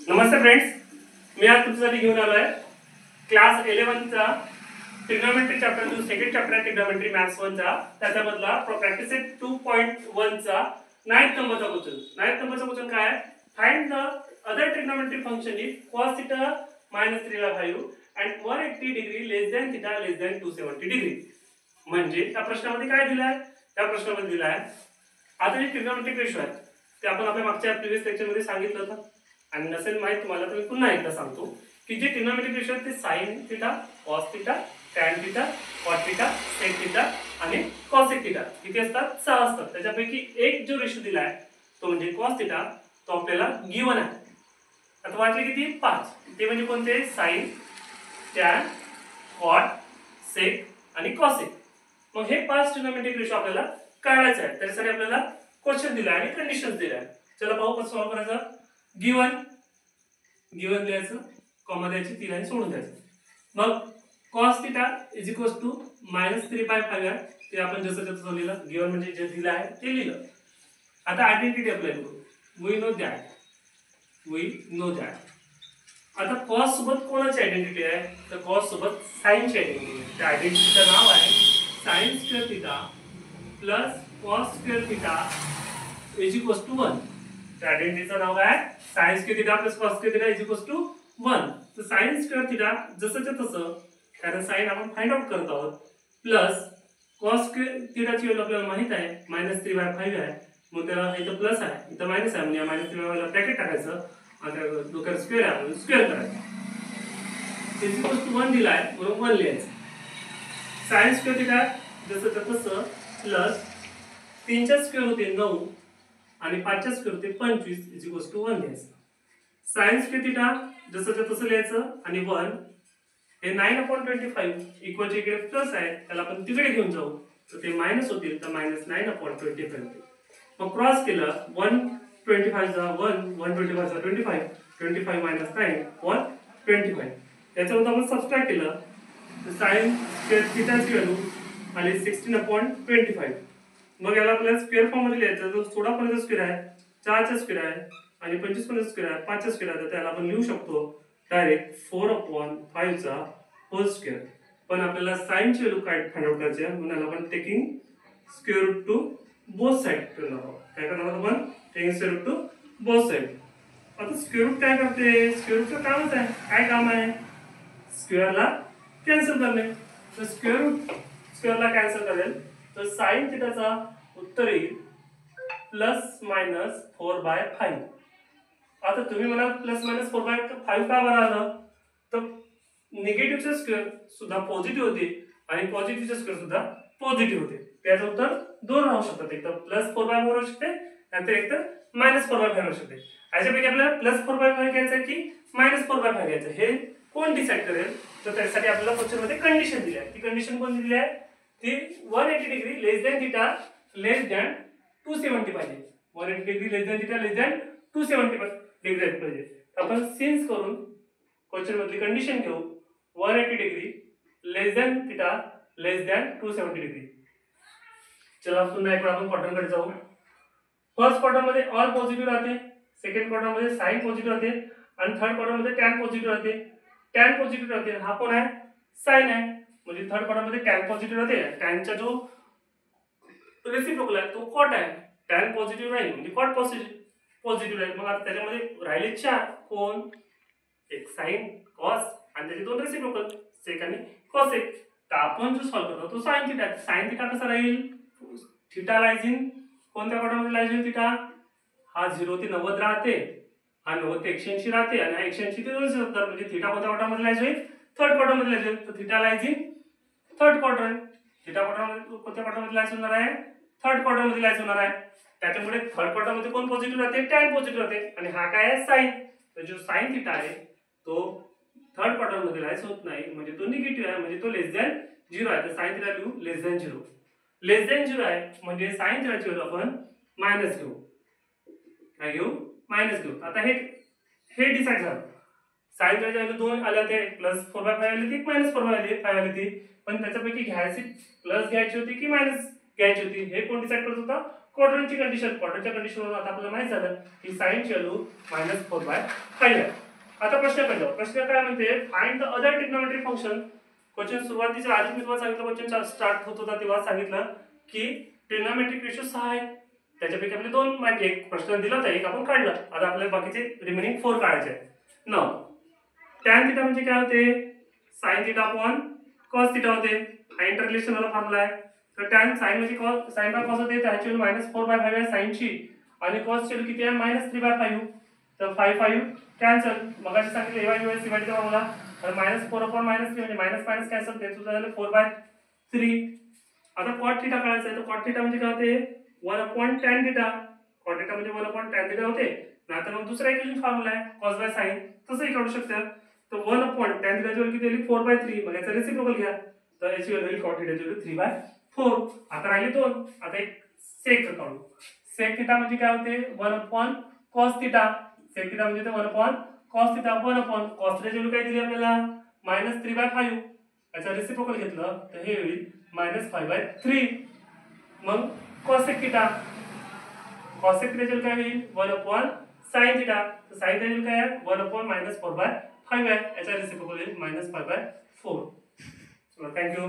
नमस्ते friends, मी आज तुमच्यासाठी घेऊन आलो आहे क्लास 11 चा ट्रिग्नोमेट्री चॅप्टर जो सेकंड चॅप्टर आहे ट्रिग्नोमेट्री मॅथ्स 1 चा त्याच्यामधला प्रॅक्टिस सेट 2.1 चा 9th नंबरचा क्वेश्चन. 9th नंबरचा क्वेश्चन काय आहे? Find the other trigonometry function if cos θ -3/5 and 180 degree less than θ less than 270 degree. म्हणजे त्या प्रश्नामध्ये काय दिलं आहे? त्या प्रश्नामध्ये दिलं आहे आता जे ट्रिग्नोमेट्रिक रेशो आहे ते आपण आपल्या मागच्या प्रीवियस लेक्चर मध्ये सांगितलं होतं आणि नसेल माहित तुम्हाला तर मी पुन्हा एकदा सांगतो की जे ट्रिग्नोमेट्रिक रेशो आहेत ते sin θ, cos θ, tan θ, cot θ, sec θ आणि cosec θ किती असतात? 6 असतात. त्याच्यापैकी एक जो रेशो दिला आहे तो म्हणजे cos θ तो आपल्याला गिवन आहे. आता वाटले किती? 5. ते म्हणजे कोणते? sin, tan, cot, sec आणि cosec. मग हे 5 ट्रिग्नोमेट्रिक रेशो आपल्याला काढायचे आहे. त्यासाठी आपल्याला क्वेश्चन दिला आहे आणि कंडिशन्स दिल्या आहेत. चला पाहू कसं सॉल्व करायचं. गिवन लिहायचं, कॉमा द्यायची, ती लाईन सोडून द्यायचं. मग cos θ -3/5 आहे ते आपण जसं तसं लिहिलं. गिवन म्हणजे जे दिलं आहे ते लिहिलं. आता आयडेंटिटी अप्लाय करू. We know that. आता cos सोबत कोणाची आयडेंटिटी आहे? तर cos सोबत sin ची आयडेंटिटी आहे. त्या आयडेंटिटीचं नाव आहे sin² θ प्लस cos² θ इज 1. त्या आयडेंटिटीचं नाव आहे sin² θ प्लस cos² θ इज 1. तर sin² θ जसंच्या तसं, कारण sin आपण फाइंड आउट करत आहोत, प्लस cos² θ ची व्हॅल्यू आपल्याला माहित आहे -3/5 आहे. मग त्याला इथं प्लस आहे इथं मायनस आहे म्हणजे -3/5 ला ब्रॅकेट टाकायचं आणि डोक्यात स्क्वेअर आहे म्हणून स्क्वेअर करायचं. इज 1 दिला आहे म्हणून 1 लिहायचं. sin² θ जसंच्या तसं प्लस 3 चा स्क्वेअर होते 9 आणि 5 चा स्क्वेअर होते 25 इज 1 लिहायचं. sin² θ जसंच्या तसं लिहायचं आणि 1 हे 9/25 इक्वलच्या इकडे प्लस आहे त्याला आपण तिकडे घेऊन जाऊ तर ते मायनस होतील तर -9/25 होते. मग क्रॉस केलं 125 जा 1 125 जा 25 25 - 9 125. त्याच्यावर आपण सबट्रॅक्ट केलं तर sin² θ ची व्हॅल्यू आली 16/25. मग याला आपल्याला स्क्वेअर फॉर्म मध्ये लिहायचं. जो 16 स्क्वेअर आहे 4 चा स्क्वेअर आहे आणि 25 स्क्वेअर आहे 5 चा स्क्वेअर आहे तर त्याला आपण लिहू शकतो डायरेक्ट 4/5 चा होल स्क्वेअर. पण आपल्याला sin ची व्हॅल्यू काय फाइंड आउट करायची आहे म्हणून आपण taking square root two both side करणार आहोत. काय करणार आहोत आपण? Taking square root two both side. आता स्क्वेअर रूट काय करते? स्क्वेअर रूटचं कामच आहे. काय काम आहे? स्क्वेअरला कॅन्सल करणे. तर स्क्वेअरला कॅन्सल करेल तर sin θ चा उत्तर येईल ±4/5. आता तुम्ही मला ±4/5 का बरं आलं? तर निगेटिव्हचे स्क्वेअर सुद्धा पॉझिटिव्ह होते आणि पॉझिटिव्हचे स्क्वेअर सुद्धा पॉझिटिव्ह होते. त्याचं उत्तर 2 राहू शकतात. एक तर +4/5 राहू शकते नाहीतर एक तर -4/5 राहू शकते. अशापैकी आपल्याला +4/5 घ्यायचं की -4/5 घ्यायचं हे कोण डिसाइड करेल? तर त्यासाठी आपल्याला क्वेश्चन मध्ये कंडिशन दिली आहे. ती कंडिशन कोणती दिली आहे? ती 180 degree less than θ less than 270 पाहिजे. 180 degree less than θ less than 270 degree पाहिजे. आपण सिन्स करून क्वेश्चन मधली कंडिशन घेऊ. 180 degree less than θ less than 270 degree. चला पुन्हा एकदा आपण क्वाड्रंट कडे जाऊ. फर्स्ट क्वाड्रंट मध्ये ऑल पॉझिटिव्ह राहते, सेकंड क्वाड्रंट मध्ये साइन पॉझिटिव्ह राहते आणि थर्ड क्वाड्रंट मध्ये टॅन पॉझिटिव्ह राहते. टॅन पॉझिटिव्ह राहते हा कोण आहे? साइन आहे. म्हणजे थर्ड क्वाड्रंट मध्ये टॅन पॉझिटिव्ह राहते. टॅनचा जो रेसिप्रोकल आहे तो कॉट आहे. टॅन पॉझिटिव्ह राहील म्हणजे कॉट पॉझिटिव्ह राहील. मग आता त्याच्यामध्ये राहिले 4 कोण? एक साइन, कॉस आणि त्याचे 2 रेसिप्रोकल सेक आणि कॉसेक. तर आपण जो सॉल्व करतो तो sin θ. sin θ कसा राहील? θ लाइज इन कोणत्या क्वाड्रंटमध्ये लाइज इन θ? हा 0 ते 90 राहते, हा 90 ते 180 राहते आणि हा 180 ते 270 म्हणजे θ कोणत्या क्वाड्रंटमध्ये लाइज होईल? थर्ड क्वाड्रंटमध्ये लाइज होईल. तर θ लाइज इन थर्ड क्वाड्रंट. θ क्वाड्रंटमध्ये कोणत्या क्वाड्रंटमध्ये लाइज होणार आहे? थर्ड क्वाड्रंटमध्ये लाइज होणार आहे. त्याच्यामुळे थर्ड क्वाड्रंटमध्ये कोण पॉझिटिव्ह राहते? टॅन पॉझिटिव्ह राहते आणि हा काय आहे? साइन. तर जो sin θ आहे तो थर्ड क्वाड्रंटमध्ये लाइज होत नाही म्हणजे तो निगेटिव्ह आहे म्हणजे तो लेस दॅन 0 आहे. तर sin θ लिहू लेस दॅन 0. लेस दॅन 0 आहे म्हणजे sin θ ची व्हॅल्यू आपण मायनस घेऊ. काय घेऊ? मायनस घेऊ. आता हे डिसाइड झालं. sin ची व्हॅल्यू 2 आल्या ते +4/5 आली ती -4/5 आली ती. पण त्याच्यापैकी घ्यायची प्लस घ्यायची होती की मायनस घ्यायची होती हे कोण डिसाइड करत होता? क्वाड्रंटची कंडिशन. क्वाड्रंटच्या कंडिशनवरून आता आपल्याला माहित झालं की sin ची व्हॅल्यू -4/5 आहे. जाऊ. प्रश्न काय म्हणते, find the other trigonometric function. Question सुरुवातीच्या आधी मी तुम्हाला सांगितलं, क्वेश्चन स्टार्ट होत होता तेव्हा सांगितलं की ट्रिग्नोमेट्रिक रेशो 6 आहे. त्याच्यापैकी आपले 2 म्हणजे एक प्रश्न दिला होता, एक आपण काढलं. आता आपल्याला बाकीचे रिमेनिंग 4 काढायचे आहेत. नाउ tan थीटा म्हणजे काय होते, sin theta upon cos theta होते. हा इंटररिलेशन वाला फॉर्म्युला आहे. तर tan sin म्हणजे cos, sin बाय cos होते, त्याची व्हॅल्यू -4/5 आहे sin ची, आणि cos ची व्हॅल्यू किती आहे -3/5. तर 5 कॅन्सल. मगाशी सांगितलं AY ची व्हॅल्यू फॉर्म्युला, तर -4/3 म्हणजे मायनस मायनस कॅन्सल, ते सुद्धा झालं 4/3. आता cot थीटा काढायचा आहे. तर cot थीटा म्हणजे काय होते, 1/tan थीटा. cot थीटा म्हणजे 1/tan थीटा होते. नाहीतर मग दुसरा इक्वेशन फॉर्म्युला आहे cos बाय sin, तसंही काढू शकता. तर 1/tan थीटाची व्हॅल्यू किती आली 4/3. मग याचा रेसिप्रोकल घ्या, तर याची व्हॅल्यू cot थीटाची व्हॅल्यू 3/4. आता राहिले 2. आता एक sec काढू. sec थीटा म्हणजे काय होते, 1/cos थीटा. sec थीटा म्हणजे 1/cos थीटा, 1/cos थीटाची व्हॅल्यू काय दिली आपल्याला -3/5. याचा रेसिप्रोकल घेतलं तर हे होईल -5/3. मग cosec थीटा, cosec थीटाची काय होईल 1/sin थीटा. तर sin थीटाची काय आहे 1/-4/5 आहे. याचा रेसिप्रोकल होईल -5/4. चला, थँक्यू.